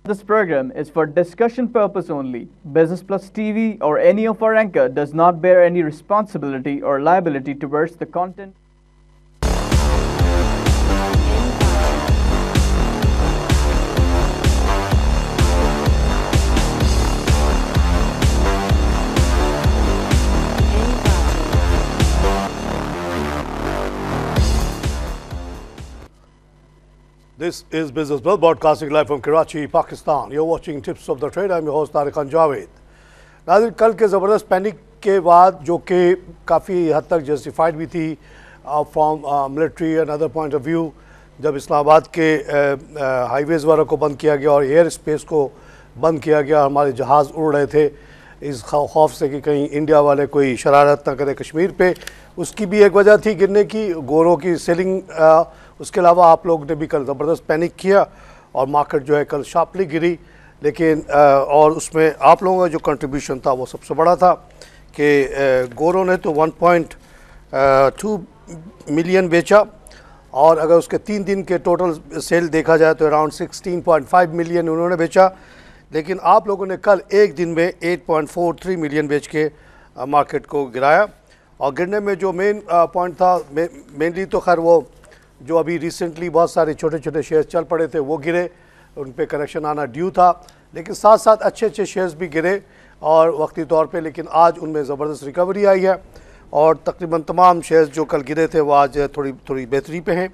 This program is for discussion purpose only. Business Plus TV or any of our anchor does not bear any responsibility or liability towards the content. This is Business Plus broadcasting live from Karachi, Pakistan. You're watching Tips of the Trade. I'm your host Tariq Khan Javed. नाज़रीन, कल के ज़बरदस्त panic के बाद जो कि काफ़ी हद तक जस्टिफाइड भी थी from military and other point of view, जब इस्लामाबाद के हाईवेज़ वगैरह को बंद किया गया और एयर स्पेस को बंद किया गया, हमारे जहाज़ उड़ रहे थे इस खौफ से कि कहीं इंडिया वाले कोई शरारत ना करे कश्मीर पे। उसकी भी एक वजह थी गिरने की, गोरों की सेलिंग। उसके अलावा आप लोग ने भी कल ज़बरदस्त पैनिक किया और मार्केट जो है कल शार्पली गिरी, लेकिन और उसमें आप लोगों का जो कंट्रीब्यूशन था वो सबसे बड़ा था कि गोरों ने तो 1.2 मिलियन बेचा और अगर उसके 3 दिन के टोटल सेल देखा जाए तो अराउंड 16.5 मिलियन उन्होंने बेचा। लेकिन आप लोगों ने कल एक दिन में 8.43 मिलियन बेच के मार्केट को गिराया। और गिरने में जो मेन पॉइंट था, मेनली तो खैर वो जो अभी रिसेंटली बहुत सारे छोटे छोटे शेयर्स चल पड़े थे वो गिरे, उन पे करेक्शन आना ड्यू था, लेकिन साथ साथ अच्छे अच्छे शेयर्स भी गिरे और वक्ती तौर पे, लेकिन आज उनमें ज़बरदस्त रिकवरी आई है और तकरीबन तमाम शेयर्स जो कल गिरे थे वो आज थोड़ी बेहतरी पे हैं,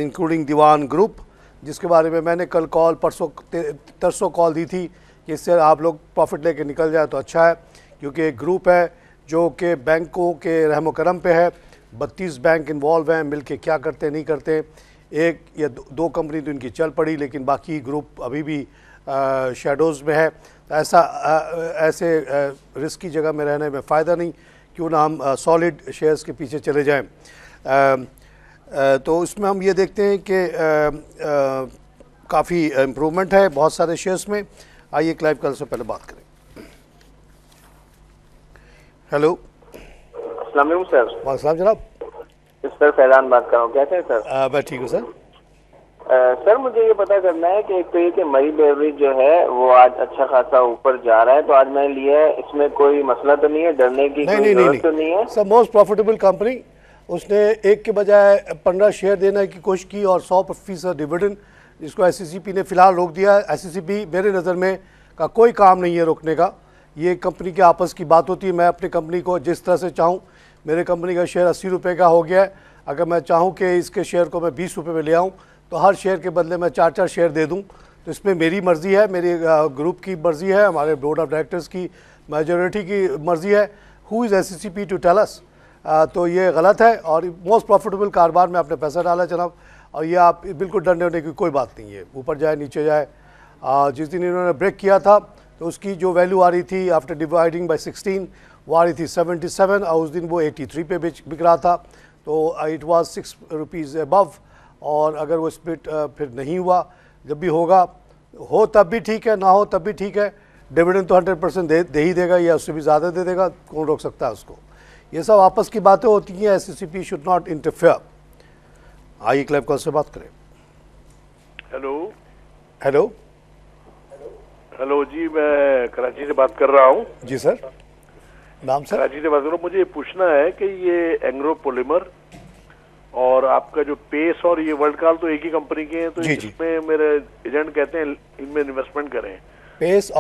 इंक्लूडिंग दीवान ग्रुप, जिसके बारे में मैंने कल कॉल तरसों कॉल दी थी कि इससे आप लोग प्रॉफिट लेके निकल जाए तो अच्छा है, क्योंकि एक ग्रुप है जो कि बैंकों के रहम करम पे है। 32 बैंक इन्वॉल्व हैं, मिलके क्या करते नहीं करते, एक या दो कंपनी तो इनकी चल पड़ी, लेकिन बाकी ग्रुप अभी भी शेडोज़ में है। ऐसे रिस्की जगह में रहने में फ़ायदा नहीं, क्यों ना हम सॉलिड शेयर्स के पीछे चले जाएं। तो इसमें हम ये देखते हैं कि काफ़ी इम्प्रूवमेंट है बहुत सारे शेयर्स में। आइए लाइव कल से पहले बात करें। हेलो, अस्सलाम वालेकुम सर। वालेकुम जनाब। सर फैजान बात कर रहा हूँ, कैसे हैं सर? मैं ठीक हूँ सर। सर मुझे ये पता करना है कि एक तो ये कि मरी बेवरेज जो है वो आज अच्छा खासा ऊपर जा रहा है, तो आज मैंने लिया है, इसमें कोई मसला तो नहीं है, डरने की कोई जरूरत तो नहीं है? सर मोस्ट प्रॉफिटेबल कंपनी, उसने एक के बजाय 15 शेयर देने की कोशिश की और 100% डिविडेंड, जिसको SECP ने फ़िलहाल रोक दिया है। SECP मेरे नज़र में का कोई काम नहीं है रोकने का, ये कंपनी के आपस की बात होती है। मैं अपनी कंपनी को जिस तरह से चाहूँ, मेरे कंपनी का शेयर 80 रुपये का हो गया है, अगर मैं चाहूँ कि इसके शेयर को मैं 20 रुपये में ले आऊँ तो हर शेयर के बदले मैं 4 शेयर दे दूँ। तो इसमें मेरी मर्ज़ी है, मेरी ग्रुप की मर्ज़ी है, हमारे बोर्ड ऑफ डायरेक्टर्स की मेजॉरिटी की मर्ज़ी है। Who is SECP to tell us? तो ये गलत है और मोस्ट प्रॉफिटेबल कारोबार में आपने पैसा डाला जनाब, और ये आप बिल्कुल डरने होने की कोई बात नहीं है, ऊपर जाए नीचे जाए। जिस दिन इन्होंने ब्रेक किया था तो उसकी जो वैल्यू आ रही थी आफ्टर डिवाइडिंग बाय 16 वो आ रही थी 77 और उस दिन वो 83 पे बिक रहा था, तो इट वाज 6 रुपीज़ अबव। और अगर वो स्प्लिट फिर नहीं हुआ, जब भी होगा हो तब भी ठीक है, ना हो तब भी ठीक है, डिविडेंड तो 100% दे ही देगा या उससे भी ज़्यादा दे देगा, कौन रोक सकता है उसको। ये सब आपस की बातें होती हैं, SECP शुड नॉट इंटरफेयर। आइए क्लब कॉल से बात करें। हेलो हेलो हेलो जी, मैं कराची से बात कर रहा हूँ। जी सर, नाम सर? कराची से बात कर रहा हूँ। मुझे ये पूछना है कि ये एंग्रो पॉलीमर और आपका जो पेस और ये वर्ल्ड कॉल तो एक ही कंपनी के हैं, तो जी, इसमें मेरे एजेंट कहते हैं इनमें इन्वेस्टमेंट करें। पेस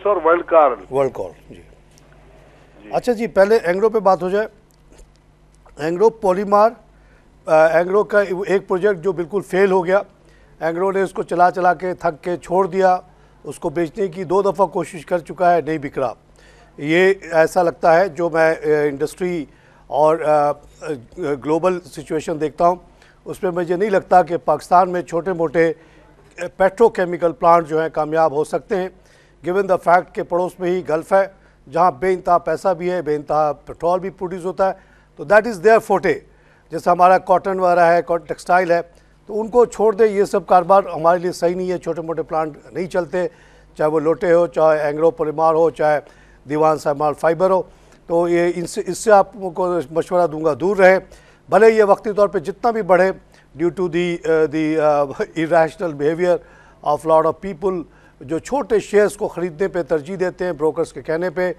और वर्ल्ड कॉल जी। अच्छा जी, पहले एंग्रो पे बात हो जाए। एंग्रो पॉलीमर, एंग्रो का एक प्रोजेक्ट जो बिल्कुल फेल हो गया, एंग्रो ने उसको चला के थक के छोड़ दिया, उसको बेचने की 2 दफ़ा कोशिश कर चुका है, नहीं बिक रहा। ये ऐसा लगता है, जो मैं इंडस्ट्री और ग्लोबल सिचुएशन देखता हूँ उसमें मुझे नहीं लगता कि पाकिस्तान में छोटे मोटे पेट्रोकेमिकल प्लांट जो हैं कामयाब हो सकते हैं, गिवन द फैक्ट के पड़ोस में ही गल्फ़ है जहाँ बेइंतहा पैसा भी है, बेइंतहा पेट्रोल भी प्रोड्यूस होता है, तो दैट इज़ देयर फोटे। जैसे हमारा कॉटन वगैरह है, टेक्सटाइल है, तो उनको छोड़ दे, ये सब कारोबार हमारे लिए सही नहीं है। छोटे मोटे प्लांट नहीं चलते, चाहे वो लोटे हो, चाहे एंग्रो पॉलीमर हो, चाहे दीवान सामाल फाइबर हो। तो ये इससे आपको मशवरा दूंगा दूर रहे, भले ये वक्ती तौर पे जितना भी बढ़े due to the irrational behaviour of lot of people जो छोटे शेयर्स को ख़रीदने पे तरजीह देते हैं ब्रोकर्स के कहने पे,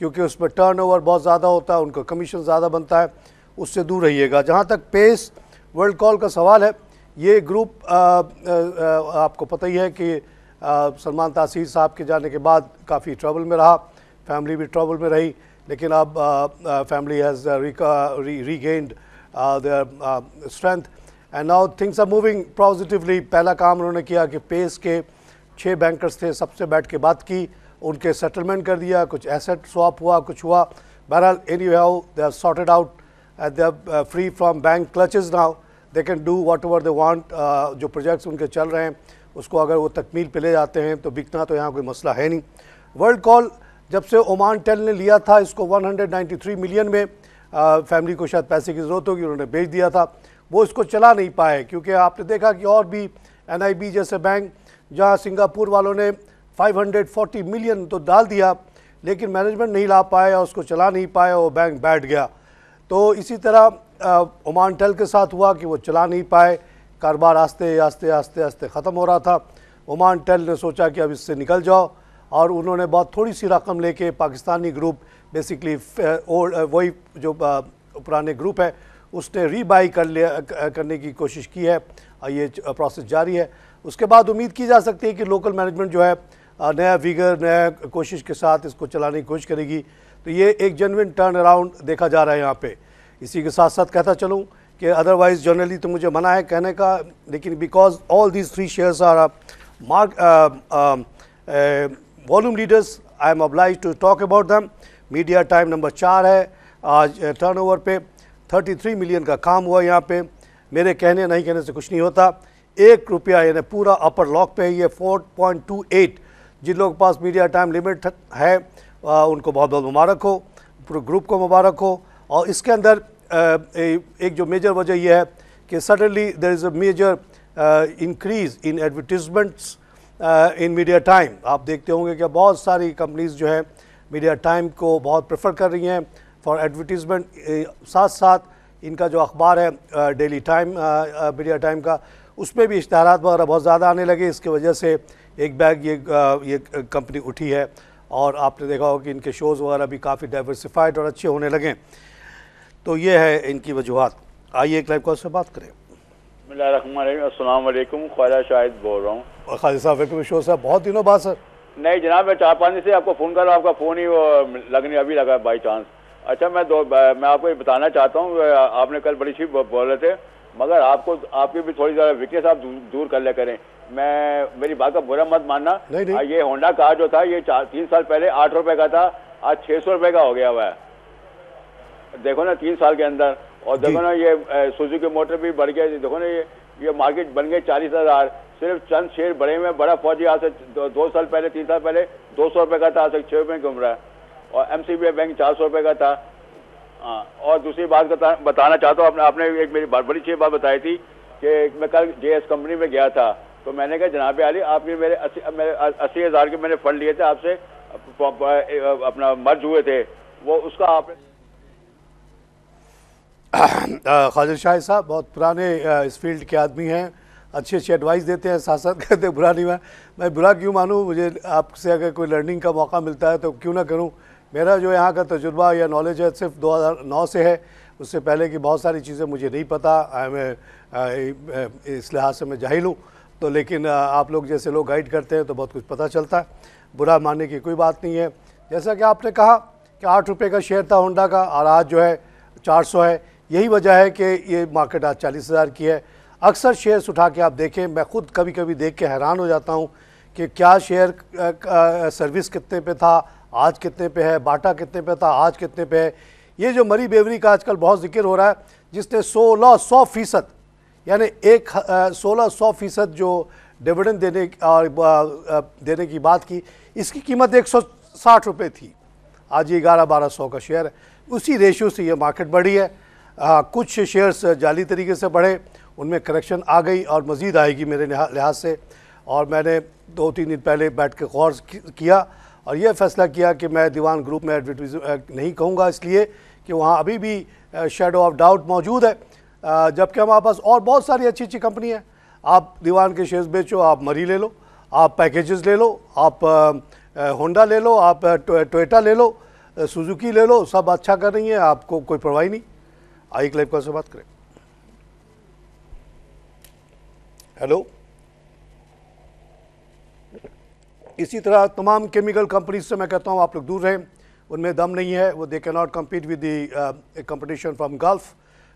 क्योंकि उसमें टर्नओवर बहुत ज़्यादा होता है, उनको कमीशन ज़्यादा बनता है, उससे दूर रहिएगा। जहाँ तक पेस वर्ल्ड कॉल का सवाल है, ये ग्रुप आपको पता ही है कि सलमान तासीर साहब के जाने के बाद काफ़ी ट्रबल में रहा, फैमिली भी ट्रबल में रही, लेकिन अब family has regained their strength and now things are moving positively. पहला काम उन्होंने किया कि पेस के 6 बैंकर्स थे, सबसे बैठ के बात की, उनके सेटलमेंट कर दिया, कुछ एसेट स्वैप हुआ, कुछ हुआ। बहरहाल anyhow they are sorted out, they are free from bank clutches now, they can do whatever they want. जो प्रोजेक्ट्स उनके चल रहे हैं उसको अगर वो तकमील पे ले जाते हैं तो बिकना तो यहाँ कोई मसला है नहीं। वर्ल्ड कॉल जब से ओमान टेल ने लिया था इसको 193 मिलियन में, फैमिली को शायद पैसे की ज़रूरत होगी, उन्होंने बेच दिया था, वो इसको चला नहीं पाए, क्योंकि आपने देखा कि और भी NIB जैसे बैंक जहाँ सिंगापुर वालों ने 540 मिलियन तो डाल दिया, लेकिन मैनेजमेंट नहीं ला पाए और उसको चला नहीं पाए और बैंक बैठ गया। तो इसी तरह ओमान टेल के साथ हुआ कि वो चला नहीं पाए, कारोबार आस्ते आस्ते आस्ते आस्ते ख़त्म हो रहा था। ओमान टेल ने सोचा कि अब इससे निकल जाओ, और उन्होंने बहुत थोड़ी सी रकम लेके पाकिस्तानी ग्रुप बेसिकली वही जो पुराने ग्रुप है उसने रीबाई करने की कोशिश की है, और ये प्रोसेस जारी है। उसके बाद उम्मीद की जा सकती है कि लोकल मैनेजमेंट जो है नया विगर, नया कोशिश के साथ इसको चलाने की कोशिश करेगी। तो ये एक जेन्युइन टर्न अराउंड देखा जा रहा है यहाँ पे। इसी के साथ साथ कहता चलूँ कि अदरवाइज़ जनरली तो मुझे मना है कहने का, लेकिन because all these 3 shares are volume leaders, I am obliged to talk about them. Media time number 4 है आज टर्नओवर पे, 33 मिलियन का काम हुआ यहाँ पे। मेरे कहने नहीं कहने से कुछ नहीं होता। 1 रुपया यानी पूरा अपर लॉक पे, ये 4.28। जिन लोगों के पास मीडिया टाइम लिमिट है उनको बहुत बहुत मुबारक हो, पूरे ग्रुप को मुबारक हो। और इसके अंदर एक जो मेजर वजह यह है कि suddenly there is a major increase in advertisements in media time. आप देखते होंगे कि बहुत सारी कंपनीज़ जो है मीडिया टाइम को बहुत प्रेफर कर रही हैं फॉर एडवर्टीजमेंट। साथ साथ इनका जो अखबार है डेली टाइम मीडिया टाइम का, उसमें भी इश्तहारात वगैरह बहुत ज़्यादा आने लगे। इसकी वजह से एक बैग ये कंपनी उठी है, और आपने देखा होगा कि इनके शोज़ वगैरह भी काफ़ी डाइवर्सिफाइड और अच्छे होने लगे। तो ये है इनकी वजूहत। आइए एक लाइव कॉल से बात करें। अस्सलाम वालेकुम, ख्वाजा शाहिद बोल रहा हूँ। खालिद साहब वेलकम शो साहब, बहुत दिनों बाद सर। नहीं जनाब, मैं 4-5 दिन से आपको फ़ोन कर रहा हूँ, आपका फ़ोन ही वो लगने अभी लगा बाई चांस। अच्छा मैं आपको ये बताना चाहता हूँ, आपने कल बड़ी सी बोल रहे थे, मगर आपकी भी थोड़ी ज़्यादा वीकनेस आप दूर कर ले करें। मेरी बात का बुरा मत मानना। नहीं। ये होंडा कार जो था ये 3 साल पहले 8 रुपए का था, आज 600 रुपए का हो गया हुआ है। देखो ना 3 साल के अंदर। और देखो ना ये सुजुकी मोटर भी बढ़ गया। देखो ना ये मार्केट बन गई 40,000। सिर्फ चंद शेयर बढ़े हुए। बड़ा फौजी आज से 2 साल पहले 3 साल पहले 200 रुपए का था, आज 6 रुपए घूम रहा है। और MCBI बैंक 400 रुपए का था। हाँ, और दूसरी बात बताना चाहता हूँ, आपने एक मेरी बड़ी अच्छी बात बताई थी कि मैं कल JS कंपनी में गया था, तो मैंने कहा जनाब आली आपने मेरे 80,000 के मैंने फंड लिए थे आपसे, अपना मर्ज हुए थे, वो उसका आपने। खालिद शाहिद साहब बहुत पुराने इस फील्ड के आदमी हैं, अच्छी अच्छी एडवाइस देते हैं, साथ साथ कहते हैं बुरा नहीं मैं बुरा क्यों मानूँ। मुझे आपसे अगर कोई लर्निंग का मौका मिलता है तो क्यों ना करूँ। मेरा जो यहाँ का तजुर्बा या नॉलेज है सिर्फ 2009 से है, उससे पहले की बहुत सारी चीज़ें मुझे नहीं पता। इस लिहाज से मैं जाहिल हूँ। तो लेकिन आप लोग जैसे लोग गाइड करते हैं तो बहुत कुछ पता चलता है, बुरा मानने की कोई बात नहीं है। जैसा कि आपने कहा कि 8 रुपये का शेयर था होंडा का और आज जो है 400 है। यही वजह है कि ये मार्केट आज 40,000 की है। अक्सर शेयर्स उठा के आप देखें, मैं ख़ुद कभी कभी देख के हैरान हो जाता हूँ कि क्या शेयर सर्विस कितने पे था, आज कितने पे है, बाटा कितने पे था, आज कितने पे है। ये जो मरी बेवरी का आजकल बहुत जिक्र हो रहा है, जिसने 1600% यानी 1600% जो डिविडेंड देने की बात की, इसकी कीमत 160 रुपये थी, आज ये 1100-1200 का शेयर है। उसी रेशियो से ये मार्केट बढ़ी है। कुछ शेयर्स जाली तरीके से बढ़े, उनमें करेक्शन आ गई और मज़ीद आएगी मेरे लिहाज से। और मैंने 2-3 दिन पहले बैठ के गौर किया और यह फ़ैसला किया कि मैं दीवान ग्रुप में एडवर्टीज नहीं कहूँगा, इसलिए कि वहाँ अभी भी शेडो ऑफ डाउट मौजूद है, जबकि हमारे पास और बहुत सारी अच्छी अच्छी कंपनी है। आप दीवान के शेयर्स बेचो, आप मरी ले लो, आप पैकेजेस ले लो, आप होंडा ले लो, आप टोयोटा ले लो, सुजुकी ले लो, सब अच्छा कर रही है, आपको कोई परवाह नहीं। आइए क्लाइव कॉल से बात करें। हेलो। इसी तरह तमाम केमिकल कंपनीज से मैं कहता हूँ आप लोग दूर रहें, उनमें दम नहीं है, वो they can not compete with the competition from gulf,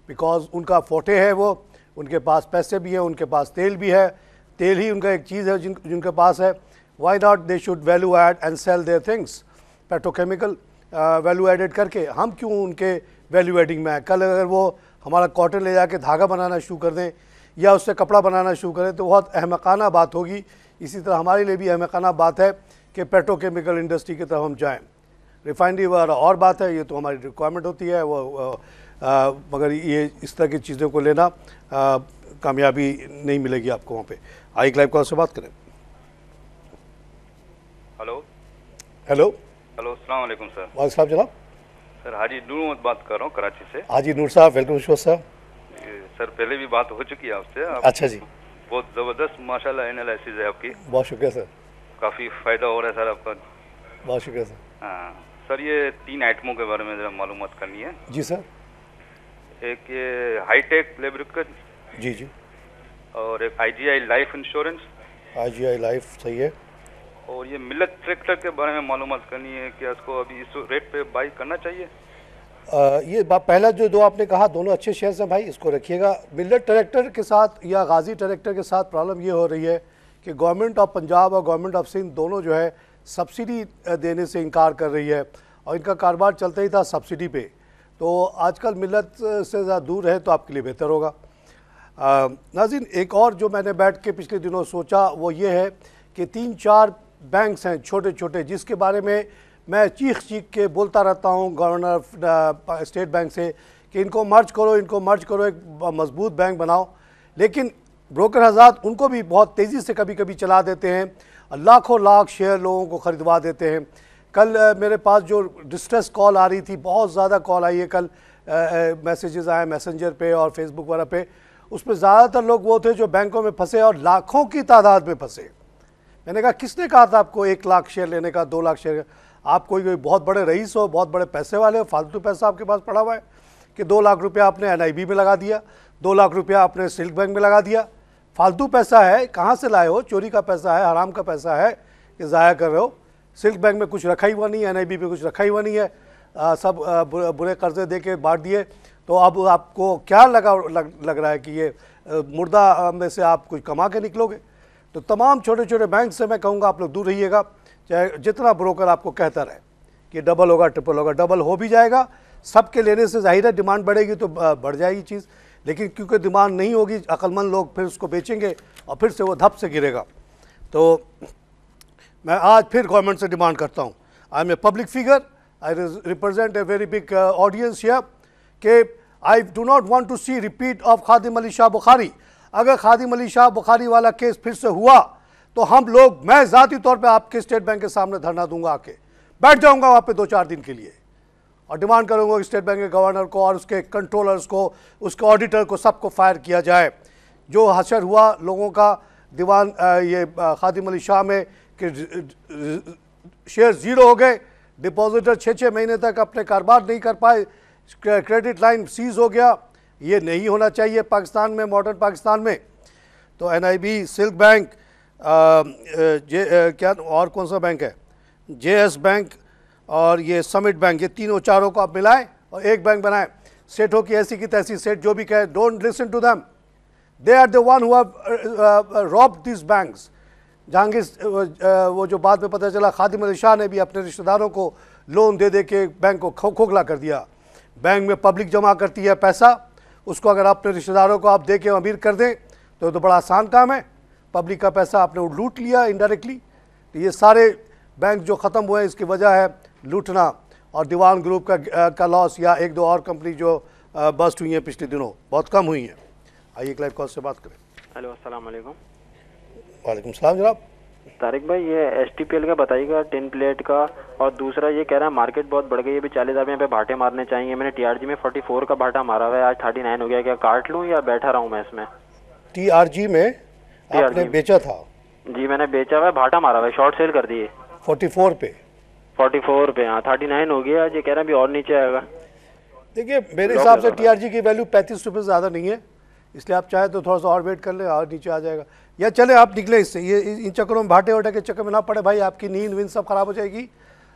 because उनका फोटे है, वो उनके पास पैसे भी हैं, उनके पास तेल भी है, तेल ही उनका एक चीज़ है जिनके पास है। Why not they should value add and sell their things, petrochemical value added करके। हम क्यों उनके वैल्यू एडिंग में है? कल अगर वो हमारा कॉटन ले जाके धागा बनाना शुरू कर दें या उससे कपड़ा बनाना शुरू करें तो बहुत अहमकाना बात होगी। इसी तरह हमारे लिए भी अहमकाना बात है कि पेट्रोकेमिकल इंडस्ट्री की तरफ हम जाएं। रिफाइनरी वाला और बात है, ये तो हमारी रिक्वायरमेंट होती है वो मगर ये इस तरह की चीज़ों को लेना कामयाबी नहीं मिलेगी आपको वहाँ पे। आई क्लाइव कॉल से बात करें। हेलो हेलो हेलो, अस्सलाम वालेकुम सर। वालेकुम साहब जनाब। सर हाजी नूर मोहम्मद बात कर रहा हूँ कराची से। हाजी नूर साहब, वेलकम साहब। सर पहले भी बात हो चुकी है आपसे। अच्छा जी, बहुत ज़बरदस्त माशाल्लाह एनालिसिस है आपकी। बहुत शुक्रिया सर। काफ़ी फ़ायदा हो रहा है सर आपका। बहुत शुक्रिया सर। हाँ सर, ये 3 आइटमों के बारे में ज़रा मालूमात करनी है। जी सर। एक ये हाईटेक लेब्रिकेंट, जी जी, और एक IGI life insurance. IGI life सही है। और ये मिलेट ट्रैक्टर के बारे में मालूमात करनी है कि इसको अभी इस रेट पे बाई करना चाहिए। ये पहला जो दो आपने कहा दोनों अच्छे शेयर्स हैं भाई, इसको रखिएगा। मिलेट ट्रैक्टर के साथ या गाजी ट्रैक्टर के साथ प्रॉब्लम ये हो रही है कि गवर्नमेंट ऑफ पंजाब और गवर्नमेंट ऑफ सिंध दोनों जो है सब्सिडी देने से इनकार कर रही है और इनका कारोबार चलता ही था सब्सिडी पे। तो आजकल मिलत से ज़्यादा दूर है तो आपके लिए बेहतर होगा। नाज़रीन, एक और जो मैंने बैठ के पिछले दिनों सोचा वो ये है कि 3-4 बैंक्स हैं छोटे छोटे जिसके बारे में मैं चीख के बोलता रहता हूँ गवर्नर स्टेट बैंक से कि इनको मर्ज करो, इनको मर्ज करो, एक मजबूत बैंक बनाओ। लेकिन ब्रोकर हज़रात उनको भी बहुत तेज़ी से कभी कभी चला देते हैं, लाखों लाख शेयर लोगों को ख़रीदवा देते हैं। कल मेरे पास जो डिस्ट्रेस कॉल आ रही थी, बहुत ज़्यादा कॉल आई है कल, मैसेजेस आए मैसेंजर पे और फेसबुक वगैरह पे, उसमें ज़्यादातर लोग वो थे जो बैंकों में फंसे और लाखों की तादाद में फंसे। मैंने कहा किसने कहा था आपको 1 लाख शेयर लेने का, 2 लाख शेयर? आप कोई बहुत बड़े रईस हो, बहुत बड़े पैसे वाले हो, फालतू पैसा आपके पास पड़ा हुआ है कि 2 लाख रुपया आपने NIB में लगा दिया, 2 लाख रुपया आपने सिल्क बैंक में लगा दिया। फालतू पैसा है, कहाँ से लाए हो? चोरी का पैसा है, हराम का पैसा है कि ज़ाया कर रहे हो। सिल्क बैंक में कुछ रखा ही हुआ नहीं है, NIB में कुछ रखा ही हुआ नहीं है, सब बुरे कर्जे दे के बांट दिए। तो अब आपको क्या लग रहा है कि ये मुर्दा में से आप कुछ कमा के निकलोगे? तो तमाम छोटे छोटे बैंक से मैं कहूँगा आप लोग दूर रहिएगा, चाहे जितना ब्रोकर आपको कहता रहे कि डबल होगा, ट्रिपल होगा। डबल हो भी जाएगा, सबके लेने से जाहिर है डिमांड बढ़ेगी तो बढ़ जाएगी चीज़, लेकिन क्योंकि डिमांड नहीं होगी अक्लमंद लोग फिर उसको बेचेंगे और फिर से वो धप से गिरेगा। तो मैं आज फिर गवर्नमेंट से डिमांड करता हूँ, I am a public figure, I represent a very big audience here, कि I do not want to see repeat of Khadim Ali Shah Bukhari. अगर खादिम अली शाह बुखारी वाला केस फिर से हुआ तो हम लोग, मैं ज़ाती तौर पे आपके स्टेट बैंक के सामने धरना दूंगा, आके बैठ जाऊंगा वहाँ पे 2-4 दिन के लिए और डिमांड करूंगा कि स्टेट बैंक के गवर्नर को और उसके कंट्रोलर्स को, उसके ऑडिटर को, सबको फायर किया जाए। जो हशर हुआ लोगों का दीवान ये खादिम अली शाह में कि शेयर ज़ीरो हो गए, डिपॉजिटर 6-6 महीने तक अपने कारोबार नहीं कर पाए, क्रेडिट लाइन सीज हो गया, ये नहीं होना चाहिए पाकिस्तान में, मॉडर्न पाकिस्तान में। तो NIB, सिल्क बैंक, क्या और कौन सा बैंक है, JS बैंक और ये समिट बैंक, ये तीनों चारों को आप मिलाएं और एक बैंक बनाएं। सेठों की ऐसी की तैसी, सेठ जो भी कहे, don't listen to them, they are the one who have robbed this banks. Jahangir वो जो बाद में पता चला खादिम अली शाह ने भी अपने रिश्तेदारों को लोन दे के बैंक को खोखला कर दिया। बैंक में पब्लिक जमा करती है पैसा, उसको अगर अपने रिश्तेदारों को आप दे के अमीर कर दें तो बड़ा आसान काम है। पब्लिक का पैसा आपने लूट लिया इनडायरेक्टली। तो ये सारे बैंक जो ख़त्म हुए इसकी वजह है लूटना और दीवान ग्रुप का लॉस, या 1-2 और कंपनी जो बस्ट हुई हैं पिछले दिनों, बहुत कम हुई हैं। आइए क्लाइव कॉल से बात करें। हेलो, अस्सलाम वालेकुम। वालेकुम सलाम जनाब। तारिक भाई, ये STPL का बताइएगा, 10 प्लेट का। और दूसरा ये कह रहा है मार्केट बहुत बढ़ गई है, अभी 40,000 यहाँ पे भाटे मारने चाहिए। मैंने TRG में 44 का भाटा मारा हुआ है, आज 39 हो गया। क्या काट लूँ या बैठा रहूँ मैं इसमें? TRG में आपने बेचा था? जी मैंने बेचा हुआ है, भाटा मारा हुआ है, शॉर्ट सेल कर दिए 44 पे। 44 पे, हाँ 39 हो गया। ये कह रहे हैं अभी और नीचे आएगा। देखिए मेरे हिसाब से टीआरजी की वैल्यू 35 रुपये ज़्यादा नहीं है, इसलिए आप चाहे तो थोड़ा सा और वेट कर लें और नीचे आ जाएगा। या चले आप निकले इससे, ये इन चक्करों में भाटे वाटे के चक्कर में ना पड़े भाई, आपकी नींद वींद सब खराब हो जाएगी,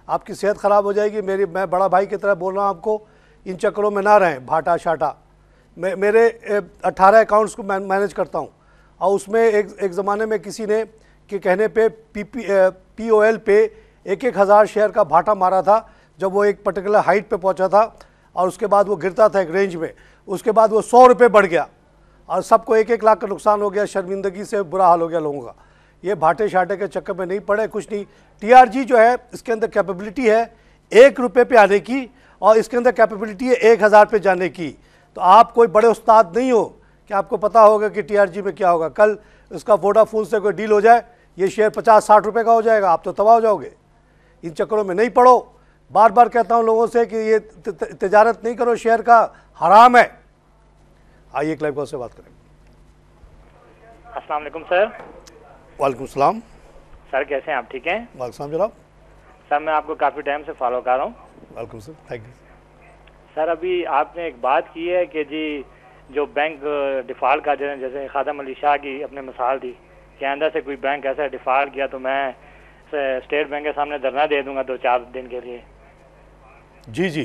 आपकी सेहत ख़राब हो जाएगी। मैं बड़ा भाई की तरह बोल रहा हूँ आपको, इन चक्करों में ना रहें भाटा शाटा। मेरे 18 अकाउंट्स को मैनेज करता हूँ और उसमें एक ज़माने में किसी ने के कहने पे POL पे 1,000 शेयर का भाटा मारा था जब वो एक पर्टिकुलर हाइट पे पहुंचा था, और उसके बाद वो गिरता था एक रेंज में, उसके बाद वो 100 रुपये बढ़ गया और सबको 1-1 लाख का नुकसान हो गया, शर्मिंदगी से बुरा हाल हो गया लोगों का। ये भाटे शाटे के चक्कर में नहीं पड़े, कुछ नहीं। टीआरजी जो है इसके अंदर कैपेबिलिटी है 1 रुपये पे आने की और इसके अंदर कैपेबिलिटी है 1,000 पे जाने की। तो आप कोई बड़े उस्ताद नहीं हो कि आपको पता होगा कि टीआरजी में क्या होगा। कल उसका वोडाफोन से कोई डील हो जाए, ये शेयर 50-60 रुपये का हो जाएगा, आप तो तबाह हो जाओगे। इन चक्करों में नहीं पड़ो। बार बार कहता हूँ लोगों से कि ये तिजारत नहीं करो, शेयर का हराम है। आइए एक लाइव कॉल से बात करें। अस्सलाम वालेकुम सर। वालेकुम सलाम सर, कैसे हैं आप? ठीक हैं? वालेकुम सलाम जनाब। सर मैं आपको काफ़ी टाइम से फॉलो कर रहा हूँ। Welcome sir, thank you. Sir अभी आपने एक बात की है कि जी जो बैंक डिफ़ॉल्ट का, जैसे खादम अली शाह की अपने मिसाल दी कि आइंदा से कोई बैंक ऐसा डिफ़ॉल्ट किया तो मैं स्टेट बैंक के सामने धरना दे दूंगा 2-4 दिन के लिए। जी जी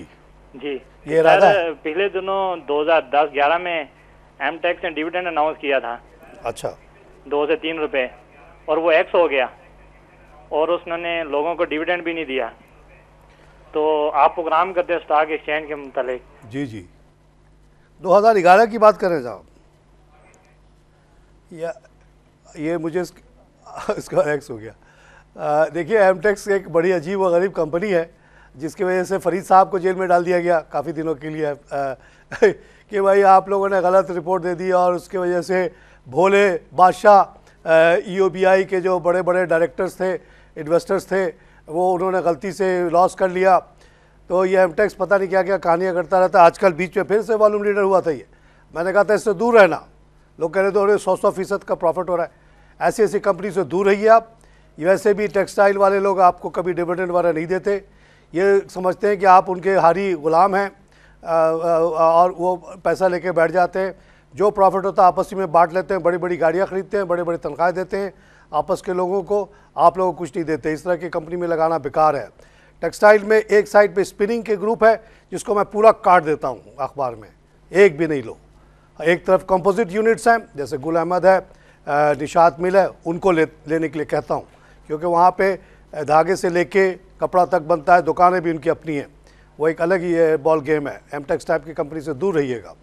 जी ये इरादा है। पिछले दिनों 2010-11 में एमटेक्स ने डिविडेंड अनाउंस किया था। अच्छा। 2 से 3 रुपए, और वो एक्स हो गया और उसने लोगों को डिविडेंड भी नहीं दिया। तो आप प्रोग्राम करते हैं स्टॉक एक्सचेंज के मुतालिक। जी जी 2011 की बात कर रहे हैं साहब, या ये मुझे इसका एक्स हो गया। देखिए एमटेक्स एक बड़ी अजीब व गरीब कंपनी है जिसकी वजह से फरीद साहब को जेल में डाल दिया गया काफ़ी दिनों के लिए कि भाई आप लोगों ने गलत रिपोर्ट दे दी और उसकी वजह से भोले बादशाह EOBI के जो बड़े बड़े डायरेक्टर्स थे, इन्वेस्टर्स थे, वो उन्होंने गलती से लॉस कर लिया। तो ये एमटेक्स पता नहीं क्या क्या कहानियाँ करता रहता है। आजकल बीच में फिर से वॉल्यूम लीडर हुआ था ये। मैंने कहा था इससे दूर रहना। लोग कह रहे थे 100% का प्रॉफिट हो रहा है। ऐसी ऐसी कंपनी से दूर रहिए आप। वैसे भी टेक्सटाइल वाले लोग आपको कभी डिविडेंड वगैरह नहीं देते, ये समझते हैं कि आप उनके हारी गुलाम हैं और वो पैसा लेके बैठ जाते हैं। जो प्रॉफिट होता है आपस में बांट लेते हैं, बड़ी बड़ी गाड़ियाँ खरीदते हैं, बड़े बड़े तनख्वाहें देते हैं आपस के लोगों को, आप लोगों को कुछ नहीं देते। इस तरह की कंपनी में लगाना बेकार है। टेक्सटाइल में एक साइड पे स्पिनिंग के ग्रुप है जिसको मैं पूरा काट देता हूँ अखबार में, एक भी नहीं लो। एक तरफ कंपोजिट यूनिट्स हैं जैसे गुल अहमद है, निशात मिल है, उनको लेने के लिए कहता हूँ क्योंकि वहाँ पे धागे से लेके कपड़ा तक बनता है, दुकानें भी उनकी अपनी हैं। वो एक अलग ही बॉल गेम है। एमटेक्स टाइप की कंपनी से दूर रहिएगा।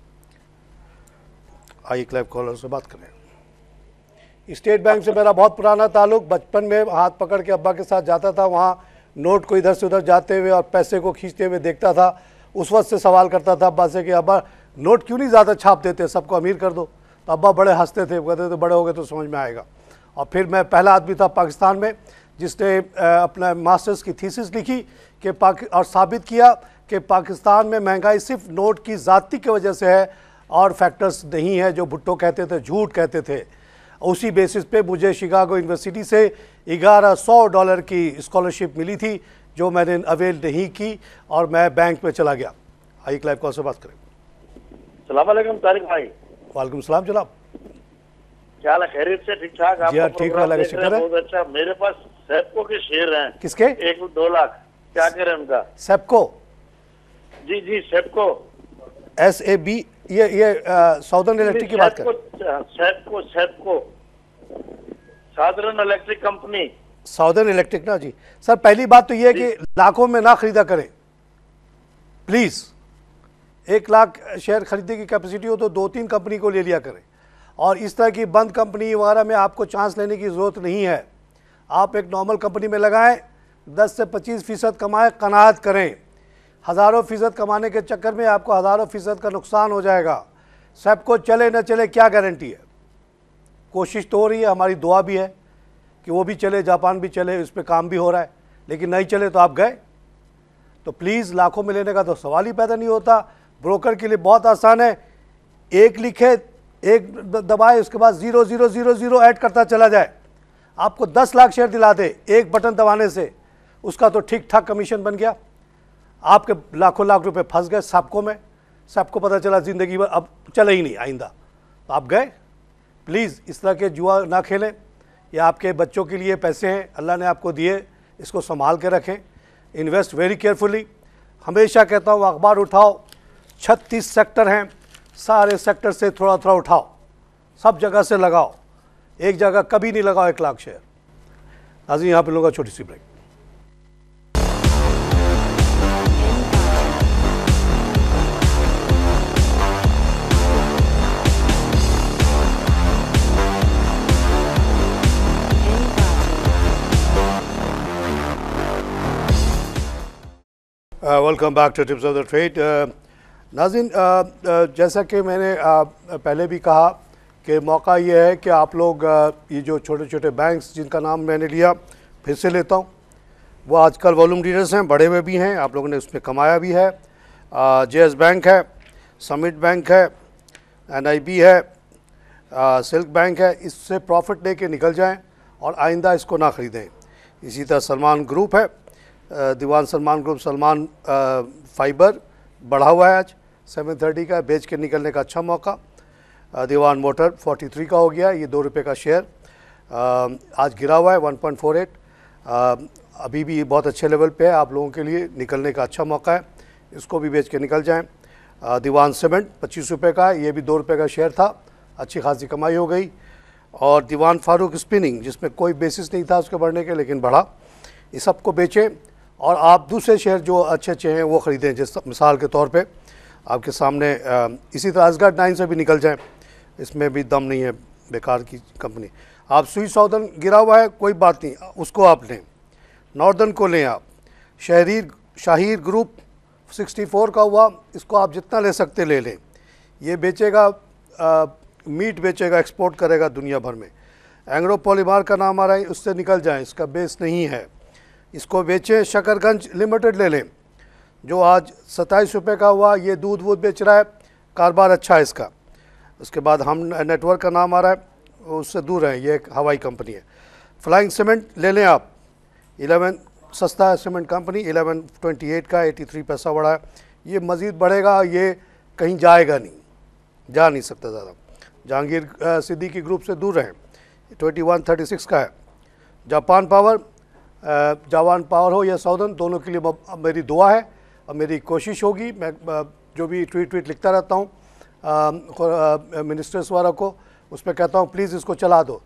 आइए क्लाइव कॉलर से बात करें। स्टेट बैंक से मेरा बहुत पुराना ताल्लुक, बचपन में हाथ पकड़ के अब्बा के साथ जाता था, वहाँ नोट को इधर से उधर जाते हुए और पैसे को खींचते हुए देखता था। उस वक्त से सवाल करता था अब्बा से कि अब्बा नोट क्यों नहीं ज़्यादा छाप देते, सबको अमीर कर दो। तो अब्बा बड़े हंसते थे, कहते थे बड़े हो गए तो समझ में आएगा। और फिर मैं पहला आदमी था पाकिस्तान में जिसने अपना मास्टर्स की थीसिस लिखी कि और साबित किया कि पाकिस्तान में महंगाई सिर्फ नोट की ज़्यादती की वजह से है और फैक्टर्स नहीं है जो भुट्टो कहते थे, झूठ कहते थे। उसी बेसिस पे मुझे शिकागो यूनिवर्सिटी से $1100 की स्कॉलरशिप मिली थी जो मैंने अवेल नहीं की और मैं बैंक में चला गया। आइए क्लाइव कॉल से बात करें। सलाम अलैकुम तारिक भाई। वालेकुम सलाम जनाब। क्या हाल है? खैरियत से? ठीक ठाक? जी हाँ ठीक है, शुक्र है। बहुत अच्छा। मेरे पास सेप्को के शेयर हैं। किसके? 1-2 लाख। क्या करें उनका? सेप्को? जी जी सेप्को। SAB ये साउदर्न इलेक्ट्रिक की बात कर। SEPCO southern electric company. Southern electric ना जी। सर पहली बात तो ये है कि लाखों में ना खरीदा करें प्लीज़। 1 लाख शेयर खरीदने की कैपेसिटी हो तो 2-3 कंपनी को ले लिया करें और इस तरह की बंद कंपनी वगैरह में आपको चांस लेने की ज़रूरत नहीं है। आप एक नॉर्मल कंपनी में लगाएं, 10 से 25% कमाएं, कनात करें। हज़ारों फीसद कमाने के चक्कर में आपको हज़ारों फीसद का नुकसान हो जाएगा। सबको चले न चले क्या गारंटी है? कोशिश तो हो रही है, हमारी दुआ भी है कि वो भी चले, जापान भी चले, इस पर काम भी हो रहा है, लेकिन नहीं चले तो आप गए। तो प्लीज़ लाखों में लेने का तो सवाल ही पैदा नहीं होता। ब्रोकर के लिए बहुत आसान है, एक लिखे, एक दबाए, उसके बाद 0000 ऐड करता चला जाए। आपको 10 लाख शेयर दिला दे एक बटन दबाने से, उसका तो ठीक ठाक कमीशन बन गया, आपके लाखों लाख रुपए फंस गए सबको में, सबको पता चला ज़िंदगी भर अब चले ही नहीं आइंदा, तो आप गए। प्लीज़ इस तरह के जुआ ना खेलें, ये आपके बच्चों के लिए पैसे हैं, अल्लाह ने आपको दिए, इसको संभाल के रखें, इन्वेस्ट वेरी केयरफुली। हमेशा कहता हूँ अखबार उठाओ, 36 सेक्टर हैं, सारे सेक्टर से थोड़ा थोड़ा उठाओ, सब जगह से लगाओ, एक जगह कभी नहीं लगाओ 1 लाख शेयर। नाज़रीन यहाँ पे लूँगा छोटी सी break. Welcome back to tips of the trade. नाज़रीन, जैसा कि मैंने पहले भी कहा कि मौका ये है कि आप लोग ये जो छोटे छोटे बैंक्स जिनका नाम मैंने लिया फिर से लेता हूँ, वो आजकल वॉल्यूम लीडर्स हैं, बड़े हुए भी हैं, आप लोगों ने उसमें कमाया भी है। जेएस बैंक है, समिट बैंक है, NIB है, सिल्क बैंक है, इससे प्रॉफिट लेके निकल जाएं और आइंदा इसको ना ख़रीदें। इसी तरह सलमान ग्रुप है, दीवान सलमान ग्रुप, सलमान फाइबर बढ़ा हुआ है, आज 730 का, बेच के निकलने का अच्छा मौका। दीवान मोटर 43 का हो गया, ये 2 रुपये का शेयर आज गिरा हुआ है 1.48, अभी भी बहुत अच्छे लेवल पे है, आप लोगों के लिए निकलने का अच्छा मौका है, इसको भी बेच के निकल जाएं। दीवान सीमेंट 25 रुपये का है, ये भी 2 रुपये का शेयर था, अच्छी खासी कमाई हो गई। और दीवान फारूक स्पिनिंग जिसमें कोई बेसिस नहीं था उसके बढ़ने के, लेकिन बढ़ा, इस सब को बेचें और आप दूसरे शेयर जो अच्छे अच्छे हैं वो ख़रीदें। जिस मिसाल के तौर पे आपके सामने इसी तरह असगढ़ 9 से भी निकल जाएं, इसमें भी दम नहीं है, बेकार की कंपनी। आप सुई साउदर्न गिरा हुआ है, कोई बात नहीं, उसको आप लें। नॉर्दर्न को लें आप। शाहीर ग्रुप 64 का हुआ, इसको आप जितना ले सकते ले लें, ये बेचेगा, मीट बेचेगा, एक्सपोर्ट करेगा दुनिया भर में। एंग्रो पॉलीमार का नाम आ रहा है, उससे निकल जाएं, इसका बेस नहीं है, इसको बेचें। शकरगंज लिमिटेड ले लें जो आज 27 रुपये का हुआ, ये दूध वूध बेच रहा है, कारोबार अच्छा है इसका। उसके बाद हम नेटवर्क का नाम आ रहा है, उससे दूर है, ये एक हवाई कंपनी है। फ्लाइंग सीमेंट ले लें आप, 11 सस्ता है सीमेंट कंपनी, 1128 का 83 पैसा बढ़ा है, ये मज़ीद बढ़ेगा, ये कहीं जाएगा नहीं, जा नहीं सकता ज़्यादा। जहांगीर सिद्दीकी ग्रुप से दूर रहें, 2136 का है। जापान पावर हो या साउदर्न, दोनों के लिए मेरी दुआ है और मेरी कोशिश होगी। मैं जो भी ट्वीट लिखता रहता हूँ मिनिस्टर्स वाला को, उस पर कहता हूँ प्लीज़ इसको चला दो,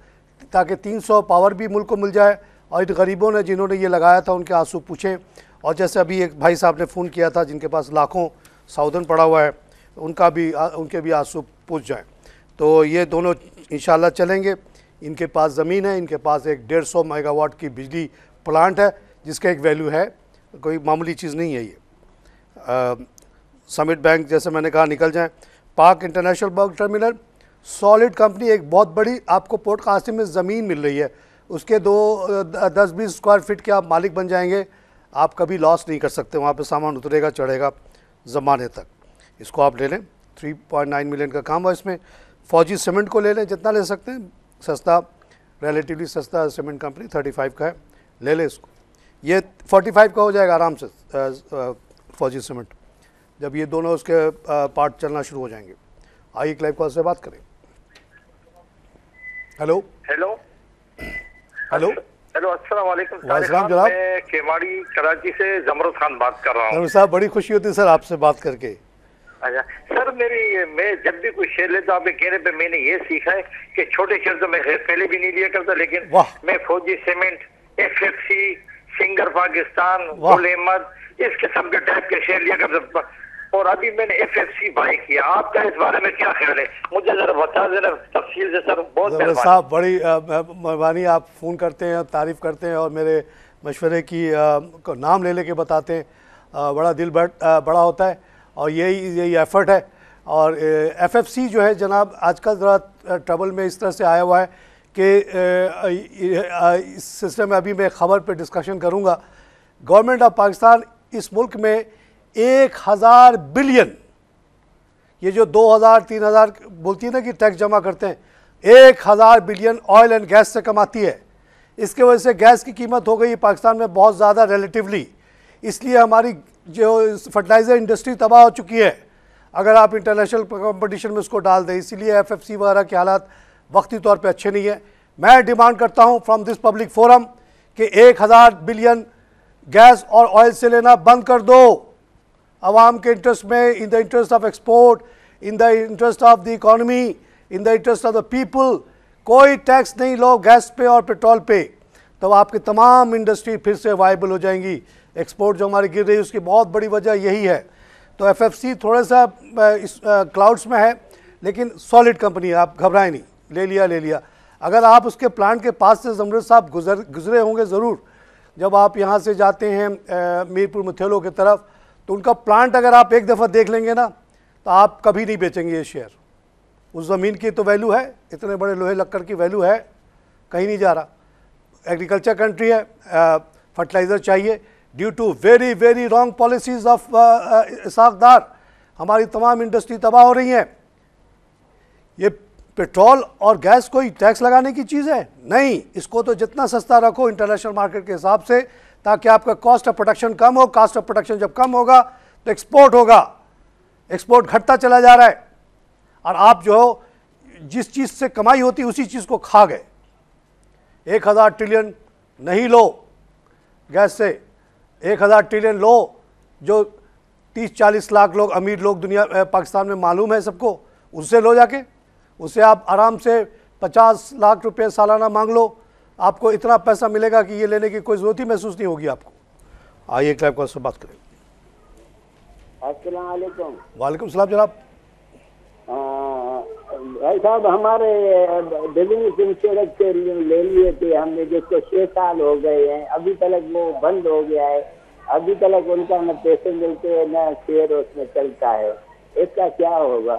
ताकि 300 पावर भी मुल्क को मिल जाए और इन गरीबों ने जिन्होंने ये लगाया था उनके आंसू पूछें। और जैसे अभी एक भाई साहब ने फ़ोन किया था जिनके पास लाखों साउदर्न पड़ा हुआ है, उनके भी आंसू पूछ जाएँ। तो ये दोनों इंशाल्लाह चलेंगे। इनके पास ज़मीन है, इनके पास एक 150 मेगावाट की बिजली प्लांट है जिसका एक वैल्यू है, कोई मामूली चीज़ नहीं है ये। समिट बैंक जैसे मैंने कहा निकल जाएं। पाक international bulk terminal solid company, एक बहुत बड़ी आपको पोर्ट कासिम में ज़मीन मिल रही है, उसके 10-20 स्क्वायर फीट के आप मालिक बन जाएंगे, आप कभी लॉस नहीं कर सकते, वहाँ पे सामान उतरेगा चढ़ेगा ज़माने तक। इसको आप ले लें, 3.9 मिलियन का काम है इसमें। फौजी सीमेंट को ले लें, जितना ले सकते हैं, सस्ता, रिलेटिवली सस्ता सीमेंट कंपनी, 35 का है, ले लें इसको। ये 45 का हो जाएगा आराम से फौजी सीमेंट, जब ये दोनों उसके पार्ट चलना शुरू हो जाएंगे। आइए लाइव कॉल से बात करें। हेलो हेलो हेलो हेलो, अस्सलाम वालेकुम। वालेकुम जनाब, मैं केवाड़ी कराची से जमरुद खान बात कर रहा हूँ। जमरुद साहब, बड़ी खुशी होती है सर आपसे बात करके। अच्छा सर, मैं जब भी कोई शेयर लेता हूँ आपके कहने पे मैंने ये सीखा है कि छोटे शेयर तो मैं पहले भी नहीं लिया करता, लेकिन मैं फौजी cement, FFC, singer Pakistan, Gul Ahmed, इस किस्म के टाइप के शेयर लिया करता, और अभी मैंने FFC बाय किया। आपका इस बारे में क्या ख्याल है, मुझे जरा बता देना तफसील से सर। बहुत साहब, बड़ी मेहरबानी, आप फ़ोन करते हैं, तारीफ़ करते हैं और मेरे मशवरे की नाम ले लेके बताते हैं, बड़ा दिल बड़ा होता है और यही एफ़र्ट है। और FFC जो है जनाब आजकल ज़रा ट्रबल में इस तरह से आया हुआ है कि इस सिलसिले में अभी मैं ख़बर पे डिस्कशन करूँगा। गवर्नमेंट ऑफ पाकिस्तान इस मुल्क में 1000 बिलियन, ये जो 2000-3000 बोलती है ना कि टैक्स जमा करते हैं, 1000 बिलियन ऑयल एंड गैस से कमाती है। इसके वजह से गैस की कीमत हो गई पाकिस्तान में बहुत ज़्यादा रिलेटिवली, इसलिए हमारी जो फर्टिलाइज़र इंडस्ट्री तबाह हो चुकी है अगर आप इंटरनेशनल कंपटीशन में उसको डाल दें। इसीलिए एफएफसी वगैरह के हालात वक्ती तौर पे अच्छे नहीं है। मैं डिमांड करता हूं फ्रॉम दिस पब्लिक फोरम कि 1000 बिलियन गैस और ऑयल से लेना बंद कर दो आवाम के इंटरेस्ट में, in the interest of export, in the interest of the economy, in the interest of the people. कोई टैक्स नहीं लो गैस पे और पेट्रोल पे, तो आपकी तमाम इंडस्ट्री फिर से वायबल हो जाएंगी। एक्सपोर्ट जो हमारी गिर रही है उसकी बहुत बड़ी वजह यही है। तो एफएफसी थोड़ा सा इस क्लाउड्स में है, लेकिन सॉलिड कंपनी है, आप घबराएं नहीं, ले लिया। अगर आप उसके प्लांट के पास से जमरुद साहब गुजरे होंगे ज़रूर, जब आप यहाँ से जाते हैं मीरपुर मथेलो की तरफ, तो उनका प्लांट अगर आप एक दफ़ा देख लेंगे ना तो आप कभी नहीं बेचेंगे ये शेयर। उस ज़मीन की तो वैल्यू है, इतने बड़े लोहे लक्कड़ की वैल्यू है, कहीं नहीं जा रहा। एग्रीकल्चर कंट्री है, फर्टिलाइज़र चाहिए। Due to very very wrong policies of Ishaq Dar हमारी तमाम इंडस्ट्री तबाह हो रही हैं। ये पेट्रोल और गैस कोई टैक्स लगाने की चीज़ है नहीं, इसको तो जितना सस्ता रखो इंटरनेशनल मार्केट के हिसाब से, ताकि आपका कॉस्ट ऑफ प्रोडक्शन कम हो। कॉस्ट ऑफ प्रोडक्शन जब कम होगा तो एक्सपोर्ट होगा, एक्सपोर्ट घटता चला जा रहा है, और आप जो जिस चीज़ से कमाई होती उसी चीज़ को खा गए। 1000 ट्रिलियन नहीं लो गैस से, 1000 ट्रिलियन लो जो 30-40 लाख लोग अमीर लोग दुनिया पाकिस्तान में मालूम है सबको, उससे लो जाके, उससे आप आराम से 50 लाख रुपए सालाना मांग लो, आपको इतना पैसा मिलेगा कि ये लेने की कोई ज़रूरत ही महसूस नहीं होगी आपको। आइए एक लाइव कॉल से बात करें। अस्सलाम वालेकुम। वालेकुम सलाम जनाब। भाई साहब, हमारे बिजनेस इंश्योरेंस के ले लिए थे हमने, जिसको 6 साल हो गए हैं, अभी तक वो बंद हो गया है। अभी तक उनका न पैसे मिलते हैं न शेयर उसमें चलता है, इसका क्या होगा?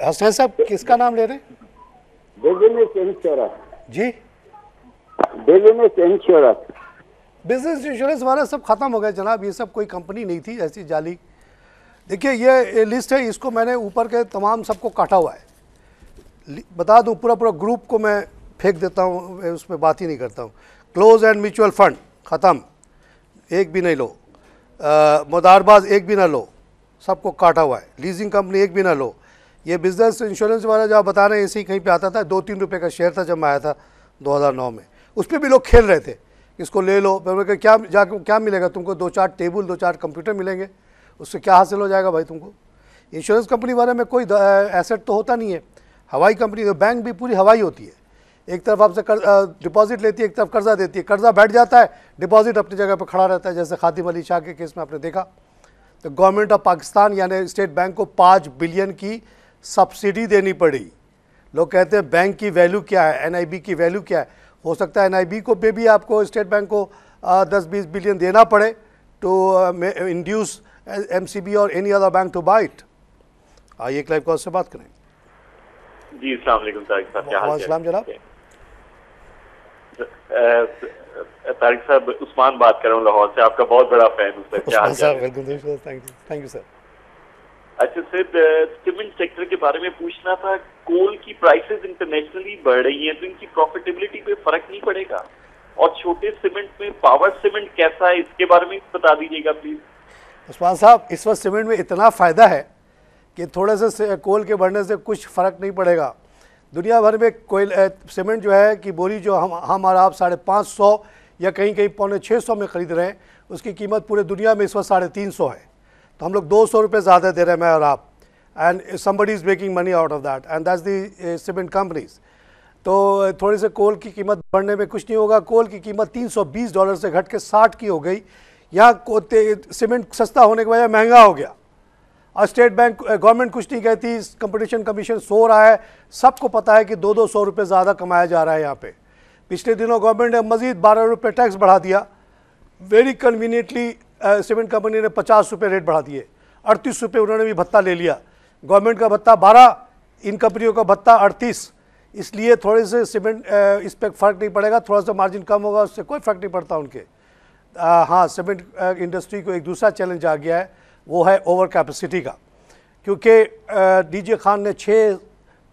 हसन साहब किसका नाम ले रहे हैं? बिजनेस इंश्योरेंस जी, बिजनेस इंश्योरेंस। बिजनेस इंश्योरेंस वाला सब खत्म हो गया जनाब, ये सब कोई कंपनी नहीं थी ऐसी जाली। देखिए ये लिस्ट है, इसको मैंने ऊपर के तमाम सबको काटा हुआ है, बता दूं पूरा ग्रुप को मैं फेंक देता हूँ, उस पर बात ही नहीं करता हूँ। क्लोज एंड म्यूचुअल फंड ख़त्म, एक भी नहीं लो। मदारबाज एक भी ना लो, सबको काटा हुआ है। लीजिंग कंपनी एक भी ना लो। ये बिजनेस इंश्योरेंस वाला जो आप बता रहे हैं ऐसे ही कहीं पे आता था, 2-3 रुपये का शेयर था जब मैं आया था 2009 में, उस पर भी लोग खेल रहे थे इसको ले लो। फिर क्या जाके क्या मिलेगा तुमको? 2-4 टेबल 2-4 कंप्यूटर मिलेंगे, उससे क्या हासिल हो जाएगा भाई तुमको? इंश्योरेंस कंपनी वाले में कोई एसेट तो होता नहीं है। हवाई कंपनी, बैंक भी पूरी हवाई होती है, एक तरफ आपसे डिपॉजिट लेती है, एक तरफ कर्जा देती है। कर्जा बैठ जाता है, डिपॉजिट अपनी जगह पर खड़ा रहता है, जैसे खादिम अली शाह के केस में आपने देखा। तो गवर्नमेंट ऑफ पाकिस्तान यानी स्टेट बैंक को 5 बिलियन की सब्सिडी देनी पड़ी। लोग कहते हैं बैंक की वैल्यू क्या है, एनआईबी की वैल्यू क्या है। हो सकता है एनआईबी को भी आपको स्टेट बैंक को 10-20 बिलियन देना पड़े टू इंड्यूस एमसीबी और any other bank to buy it. आइए एक लाइव कॉल से बात करें। जी अस्सलाम वालेकुम तारिक साहब, क्या हाल है? सलाम जनाब। तारिक साहब, उस्मान बात कर रहा हूँ लाहौर से, आपका बहुत बड़ा फैन हूँ सर। क्या हाल है? Thank you sir. अच्छा सर, सीमेंट सेक्टर के बारे में पूछना था। कोल की प्राइसेस इंटरनेशनली बढ़ रही हैं, तो इनकी प्रॉफिटेबिलिटी पे फर्क नहीं पड़ेगा? और छोटे सीमेंट में पावर सीमेंट कैसा है, इसके बारे में बता दीजिएगा प्लीज। उस्मान साहब, इस वक्त सीमेंट में इतना फ़ायदा है कि थोड़े से कोल के बढ़ने से कुछ फ़र्क नहीं पड़ेगा। दुनिया भर में कोयल सीमेंट जो है कि बोरी जो हम और आप 550 या कहीं 550 में ख़रीद रहे हैं, उसकी कीमत पूरे दुनिया में इस वक्त 350 है। तो हम लोग 200 रुपये ज़्यादा दे रहे हैं, मैं और आप, and somebody is making money out of that, and that's the cement companies. तो थोड़ी से कोल की कीमत बढ़ने में कुछ नहीं होगा। कोल की कीमत $320 से घट के 60 की हो गई। यहाँ सीमेंट सस्ता होने की वजह महंगा हो गया, और स्टेट बैंक गवर्नमेंट कुछ नहीं कहती, कंपटीशन कमीशन सो रहा है। सबको पता है कि 200 रुपये ज़्यादा कमाया जा रहा है यहाँ पे। पिछले दिनों गवर्नमेंट ने मज़ीद 12 रुपये टैक्स बढ़ा दिया। वेरी कन्वीनियंटली सीमेंट कंपनी ने 50 रुपये रेट बढ़ा दिए, 38 रुपये उन्होंने भी भत्ता ले लिया। गवर्नमेंट का भत्ता 12, इन कंपनियों का भत्ता 38। इसलिए थोड़े से सीमेंट इस पर फ़र्क नहीं पड़ेगा, थोड़ा सा मार्जिन कम होगा, उससे कोई फ़र्क नहीं पड़ता उनके। हाँ, सीमेंट इंडस्ट्री को एक दूसरा चैलेंज आ गया है, वो है ओवर कैपेसिटी का, क्योंकि डीजे खान ने 6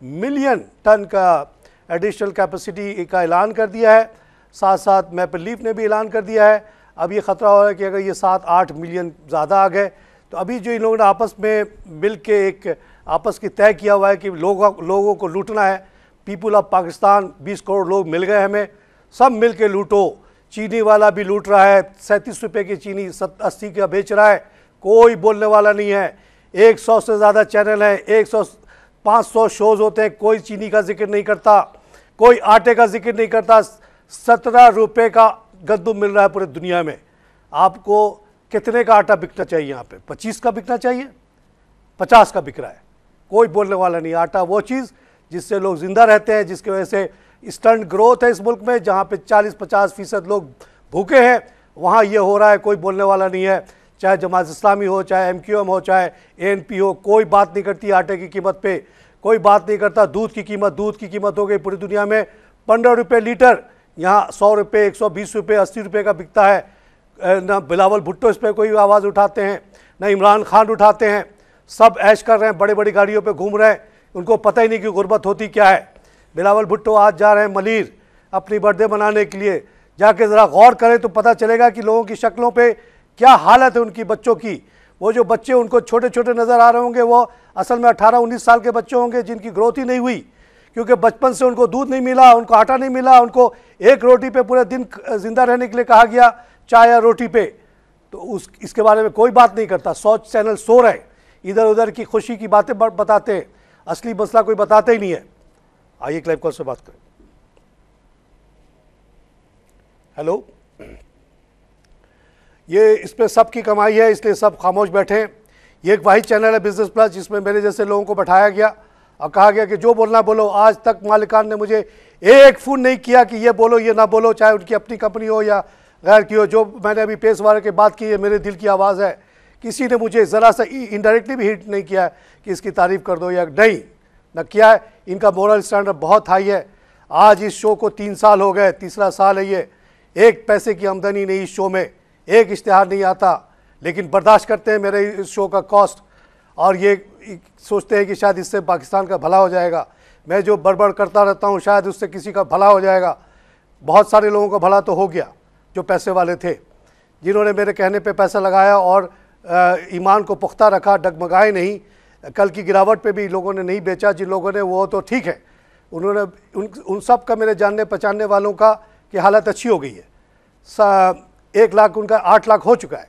मिलियन टन का एडिशनल कैपेसिटी का ऐलान कर दिया है, साथ साथ मैपल लीफ ने भी ऐलान कर दिया है। अब ये ख़तरा हो रहा है कि अगर ये 7-8 मिलियन ज़्यादा आ गए तो अभी जो इन लोगों ने आपस में मिल के एक आपस की तय किया हुआ है कि लोगों को लूटना है। पीपुल ऑफ पाकिस्तान 20 करोड़ लोग मिल गए हमें, सब मिल के लूटो। चीनी वाला भी लूट रहा है, 37 रुपये की चीनी 80 का बेच रहा है, कोई बोलने वाला नहीं है। 100 से ज़्यादा चैनल हैं, 500 शोज़ होते हैं, कोई चीनी का जिक्र नहीं करता, कोई आटे का जिक्र नहीं करता। 17 रुपये का गंदम मिल रहा है पूरे दुनिया में। आपको कितने का आटा बिकना चाहिए? यहाँ पे 25 का बिकना चाहिए, 50 का बिक रहा है, कोई बोलने वाला नहीं। आटा वो चीज़ जिससे लोग ज़िंदा रहते हैं, जिसकी वजह से स्टंट ग्रोथ है इस मुल्क में। जहाँ पे 40-50% लोग भूखे हैं, वहाँ ये हो रहा है, कोई बोलने वाला नहीं है। चाहे जमात इस्लामी हो, चाहे MQM हो, चाहे ANP हो, कोई बात नहीं करती आटे की कीमत पे, कोई बात नहीं करता। दूध की कीमत हो गई पूरी दुनिया में 15 रुपये लीटर, यहाँ 100 रुपये, 120 रुपये, 80 रुपये का बिकता है। ना बिलावल भुट्टो इस पर कोई आवाज़ उठाते हैं, ना इमरान खान उठाते हैं। सब ऐश कर रहे हैं, बड़ी बड़ी गाड़ियों पे घूम रहे हैं, उनको पता ही नहीं कि गुर्बत होती क्या है। बिलावल भुट्टो आज जा रहे हैं मलीर अपनी बर्थडे मनाने के लिए। जाके ज़रा गौर करें तो पता चलेगा कि लोगों की शक्लों पे क्या हालत है उनकी बच्चों की। वो जो बच्चे उनको छोटे छोटे नज़र आ रहे होंगे, वो असल में 18-19 साल के बच्चे होंगे जिनकी ग्रोथ ही नहीं हुई, क्योंकि बचपन से उनको दूध नहीं मिला, उनको आटा नहीं मिला, उनको एक रोटी पे पूरे दिन ज़िंदा रहने के लिए कहा गया, चाय या रोटी पे। तो इसके बारे में कोई बात नहीं करता। 100 चैनल सो रहे, इधर उधर की खुशी की बातें बताते हैं, असली मसला कोई बताते ही नहीं है। आइए क्लाइव कॉल से बात करें। हेलो, ये इस पर सबकी कमाई है, इसलिए सब खामोश बैठे हैं। ये एक वाहिद चैनल है बिजनेस प्लस, जिसमें मेरे जैसे लोगों को बैठाया गया और कहा गया कि जो बोलना बोलो। आज तक मालिकान ने मुझे एक फ़ोन नहीं किया कि ये बोलो ये ना बोलो, चाहे उनकी अपनी कंपनी हो या गैर की हो। जो मैंने अभी पेश वाले के बात की है, मेरे दिल की आवाज़ है। किसी ने मुझे ज़रा सा इनडायरेक्टली भी हिट नहीं किया कि इसकी तारीफ़ कर दो या नहीं, न किया है। इनका मोरल स्टैंडर्ड बहुत हाई है। आज इस शो को 3 साल हो गए, तीसरा साल है ये। एक पैसे की आमदनी नहीं इस शो में, एक इश्तिहार नहीं आता, लेकिन बर्दाश्त करते हैं मेरे इस शो का कॉस्ट, और ये सोचते हैं कि शायद इससे पाकिस्तान का भला हो जाएगा। मैं जो बड़बड़ करता रहता हूँ, शायद उससे किसी का भला हो जाएगा। बहुत सारे लोगों का भला तो हो गया जो पैसे वाले थे, जिन्होंने मेरे कहने पे पैसा लगाया और ईमान को पुख्ता रखा, डगमगाए नहीं। कल की गिरावट पे भी लोगों ने नहीं बेचा। जिन लोगों ने, वो तो ठीक है, उन्होंने उन सब का, मेरे जानने पहचानने वालों का की हालत अच्छी हो गई है। 1 लाख उनका 8 लाख हो चुका है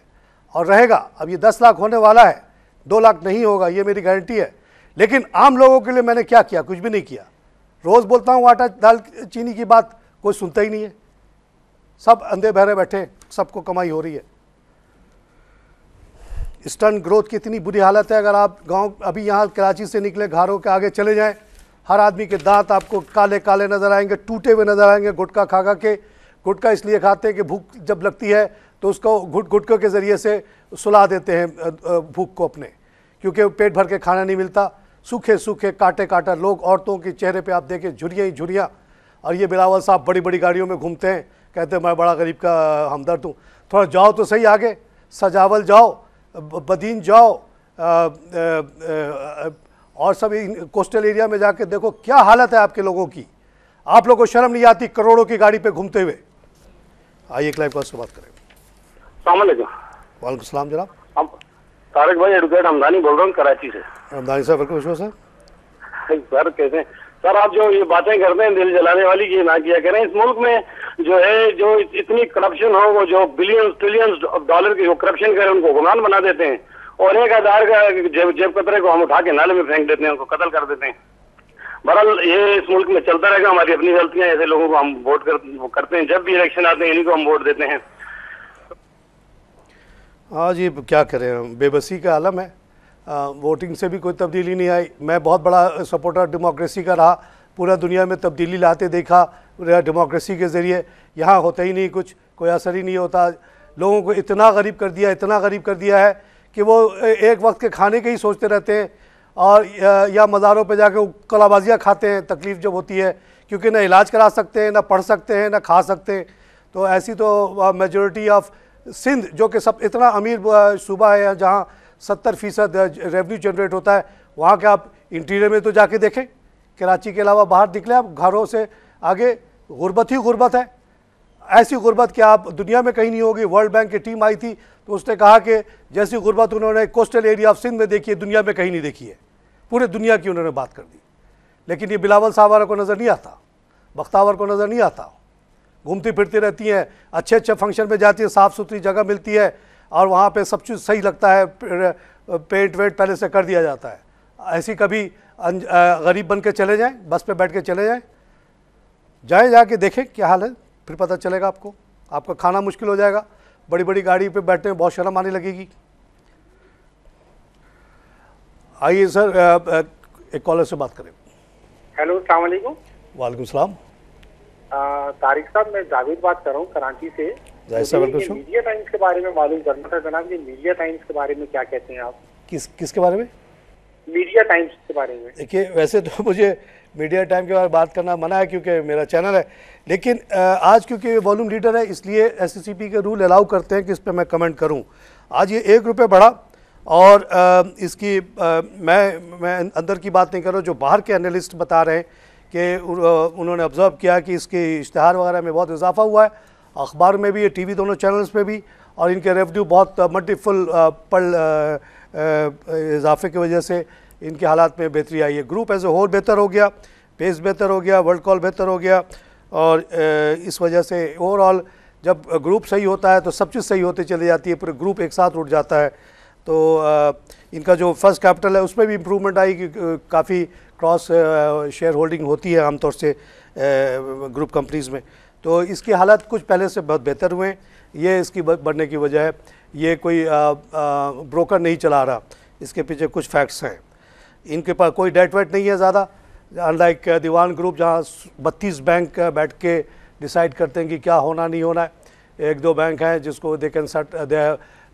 और रहेगा। अब ये 10 लाख होने वाला है, 2 लाख नहीं होगा, ये मेरी गारंटी है। लेकिन आम लोगों के लिए मैंने क्या किया? कुछ भी नहीं किया। रोज़ बोलता हूँ आटा दाल चीनी की बात, कोई सुनता ही नहीं है। सब अंधे बहरे बैठे, सबको कमाई हो रही है। स्टंट ग्रोथ की इतनी बुरी हालत है। अगर आप गांव अभी यहाँ कराची से निकले, घरों के आगे चले जाएं, हर आदमी के दांत आपको काले काले नज़र आएंगे, टूटे हुए नज़र आएंगे गुटखा खा खा के। गुटखा इसलिए खाते हैं कि भूख जब लगती है तो उसको गुटके के ज़रिए से सुला देते हैं भूख को अपने, क्योंकि पेट भर के खाना नहीं मिलता। सूखे सूखे काटे काटा लोग, औरतों के चेहरे पे आप देखें झुर्रियाँ ही झुर्रियाँ। और ये बिलावल साहब बड़ी बड़ी गाड़ियों में घूमते हैं, कहते हैं मैं बड़ा गरीब का हमदर्द हूँ। थोड़ा जाओ तो सही आगे, सजावल जाओ, बदीन जाओ, और सब कोस्टल एरिया में जाके देखो क्या हालत है आपके लोगों की। आप लोगों को शर्म नहीं आती करोड़ों की गाड़ी पे घूमते हुए। आइए क्लाइव कॉल से बात करें। वालेकुम सलाम जनाब। तारिक भाई, एडवोकेट हमदानी बोल रहा हूँ कराची से। हमदानी साहब वेलकम शो सर। सर कैसे? सर आप जो ये बातें करते हैं दिल जलाने वाली, ये ना किया करें। इस मुल्क में जो है, जो इतनी करप्शन हो, वो जो बिलियन ट्रिलियंस डॉलर की जो करप्शन करे उनको गुमान बना देते हैं, और एक आधार का जेब कतरे को हम उठा के नाले में फेंक देते हैं, उनको कत्ल कर देते हैं। बहरहाल ये इस मुल्क में चलता रहेगा। हमारी अपनी गलतियां, ऐसे लोगों को हम वोट करते हैं। जब भी इलेक्शन आते हैं इन्हीं को हम वोट देते हैं। हाँ जी, क्या करें, बेबसी का आलम है। वोटिंग से भी कोई तब्दीली नहीं आई। मैं बहुत बड़ा सपोर्टर डेमोक्रेसी का रहा, पूरा दुनिया में तब्दीली लाते देखा डेमोक्रेसी के ज़रिए। यहाँ होता ही नहीं कुछ, कोई असर ही नहीं होता। लोगों को इतना गरीब कर दिया, इतना गरीब कर दिया है कि वो एक वक्त के खाने के ही सोचते रहते हैं, और या मज़ारों पे जाके कलाबाजियाँ खाते हैं तकलीफ़ जब होती है, क्योंकि ना इलाज करा सकते हैं, ना पढ़ सकते हैं, ना खा सकते हैं। तो ऐसी तो मेजॉरिटी ऑफ सिंध, जो कि सब इतना अमीर सूबा है, जहाँ 70% रेवेन्यू जनरेट होता है, वहाँ के आप इंटीरियर में तो जाके देखें कराची के अलावा बाहर निकले आप घरों से आगे, गुर्बत ही गुर्बत है। ऐसी गुर्बत कि आप दुनिया में कहीं नहीं होगी। वर्ल्ड बैंक की टीम आई थी तो उसने कहा कि जैसी गुर्बत उन्होंने कोस्टल एरिया ऑफ सिंध में देखी है, दुनिया में कहीं नहीं देखी है। पूरे दुनिया की उन्होंने बात कर दी। लेकिन ये बिलावल साहब को नज़र नहीं आता, बख्तावर को नज़र नहीं आता। घूमती फिरती रहती हैं, अच्छे अच्छे फंक्शन में जाती है, साफ़ सुथरी जगह मिलती है और वहाँ पे सब चीज़ सही लगता है, पेंट वेंट पहले से कर दिया जाता है। ऐसी कभी गरीब बन के चले जाएं, बस पे बैठ के चले जाएं, जाके देखें क्या हाल है, फिर पता चलेगा आपको। आपका खाना मुश्किल हो जाएगा, बड़ी बड़ी गाड़ी पे बैठने में बहुत शर्म आने लगेगी। आइए सर, एक कॉलर से बात करें। हेलो, अस्सलाम वालेकुम। वालेकुम सलाम। तारिक साहब, मैं जावेद बात कर रहा हूँ कराची से। मीडिया टाइम्स के बारे में मालूम करना था जनाब, ये मीडिया टाइम्स के बारे में क्या कहते हैं आप? किसके बारे में? मीडिया टाइम्स के बारे में। देखिए, वैसे तो मुझे मीडिया टाइम के बारे में बात करना मना है क्योंकि मेरा चैनल है, लेकिन आज क्योंकि ये वॉल्यूम लीडर है इसलिए SCCP के रूल अलाउ करते हैं कि इस पर मैं कमेंट करूं। आज ये 1 रुपये बढ़ा और इसकी मैं अंदर की बात नहीं कर रहा, जो बाहर के एनालिस्ट बता रहे हैं कि उन्होंने ऑब्ज़र्व किया कि इसके इश्तहार वगैरह में बहुत इजाफा हुआ है, अखबार में भी, TV दोनों चैनल्स पे भी, और इनके रेवेन्यू बहुत मल्टीपल इजाफे की वजह से इनके हालात में बेहतरी आई है। ग्रुप एज ए होल बेहतर हो गया, पेस बेहतर हो गया, वर्ल्ड कॉल बेहतर हो गया, और इस वजह से ओवरऑल जब ग्रुप सही होता है तो सब चीज़ सही होती चली जाती है, पूरे ग्रुप एक साथ उठ जाता है। तो इनका जो फर्स्ट कैपिटल है उसमें भी इम्प्रूवमेंट आई कि काफ़ी क्रॉस शेयर होल्डिंग होती है आमतौर से ग्रुप कंपनीज़ में। तो इसके हालात कुछ पहले से बहुत बेहतर हुए हैं। ये इसकी बढ़ने की वजह है, ये कोई ब्रोकर नहीं चला रहा, इसके पीछे कुछ फैक्ट्स हैं। इनके पास कोई डेट वेट नहीं है ज़्यादा, अनलाइक दीवान ग्रुप जहाँ 32 बैंक बैठ के डिसाइड करते हैं कि क्या होना नहीं होना है। 1-2 बैंक हैं जिसको दे कैन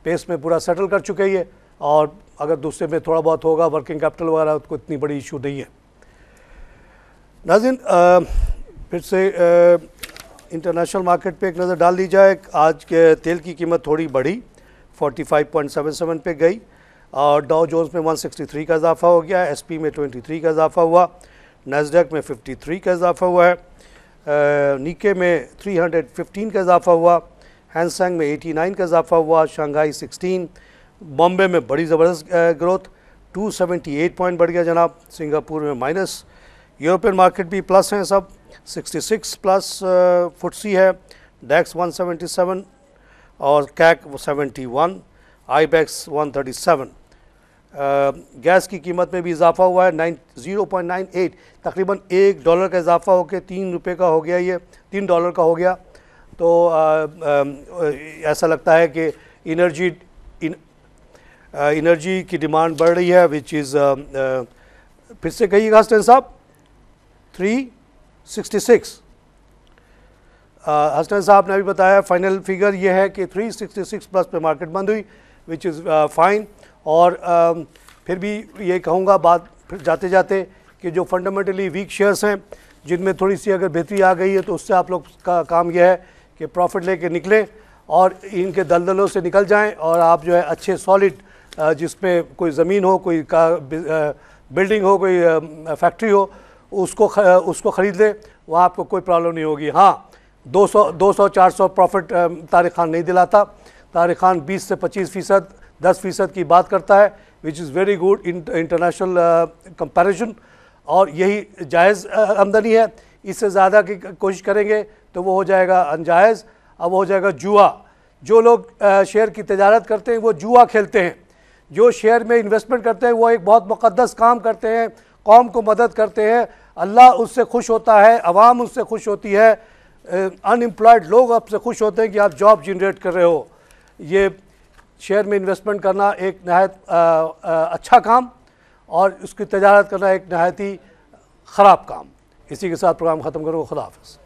पेस में पूरा सेटल कर चुके हैं, और अगर दूसरे में थोड़ा बहुत होगा वर्किंग कैपिटल वगैरह तो इतनी बड़ी इशू नहीं है। नाज़रीन, फिर से इंटरनेशनल मार्केट पे एक नज़र डाल दी जाए। आज के तेल की कीमत थोड़ी बढ़ी, 45.77 पे गई, और डॉ जोन्स में 163 का इजाफा हो गया, SP में 23 का इजाफा हुआ, नैस्डैक में 53 का इजाफा हुआ है, निके में 315 का इजाफा हुआ, हैंगसेंग में 89 का इजाफा हुआ, शंघाई 16, बॉम्बे में बड़ी ज़बरदस्त ग्रोथ 278 पॉइंट बढ़ गया जनाब, सिंगापुर में माइनस। यूरोपियन मार्केट भी प्लस हैं सब, 66 प्लस फुटसी है, डैक्स 177 और कैक 71, आईबेक्स 137। गैस की कीमत में भी इजाफा हुआ है, 0.98, तकरीबन $1 का इजाफा होकर $3 का हो गया, ये $3 का हो गया। तो ऐसा लगता है कि एनर्जी की डिमांड बढ़ रही है, विच इज़ फिर से कहिएगा हसन साहब 366। हसन साहब ने अभी बताया फाइनल फिगर ये है कि 366 प्लस पे मार्केट बंद हुई, विच इज़ फाइन। और फिर भी ये कहूँगा बात फिर जाते जाते कि जो फंडामेंटली वीक शेयर्स हैं जिनमें थोड़ी सी अगर बेहतरी आ गई है तो उससे आप लोग का काम यह है कि प्रॉफिट लेके निकलें और इनके दलदलों से निकल जाएं, और आप जो है अच्छे सॉलिड जिसमें कोई ज़मीन हो, कोई बिल्डिंग हो, कोई फैक्ट्री हो, उसको ख़रीद लें, वहाँ आपको कोई प्रॉब्लम नहीं होगी। हाँ, 200-400 प्रॉफिट तारिक खान नहीं दिलाता। तारिक खान 20 से 25%, 10% की बात करता है, which is very good international comparison, और यही जायज़ आमदनी है। इससे ज़्यादा की कोशिश करेंगे तो वो हो जाएगा अनजायज़, अब वो हो जाएगा जुआ। जो लोग शेयर की तजारत करते हैं वो जुआ खेलते हैं, जो शेयर में इन्वेस्टमेंट करते हैं वो एक बहुत मुक़द्दस काम करते हैं, कौम को मदद करते हैं, अल्लाह उससे खुश होता है, अवाम उससे खुश होती है, अनएम्प्लॉयड लोग आपसे खुश होते हैं कि आप जॉब जनरेट कर रहे हो। ये शेयर में इन्वेस्टमेंट करना एक नहायत अच्छा काम, और उसकी तजारत करना एक नहायत ही ख़राब काम। इसी के साथ प्रोग्राम ख़त्म करूँगा। खुदा हाफ़िज़।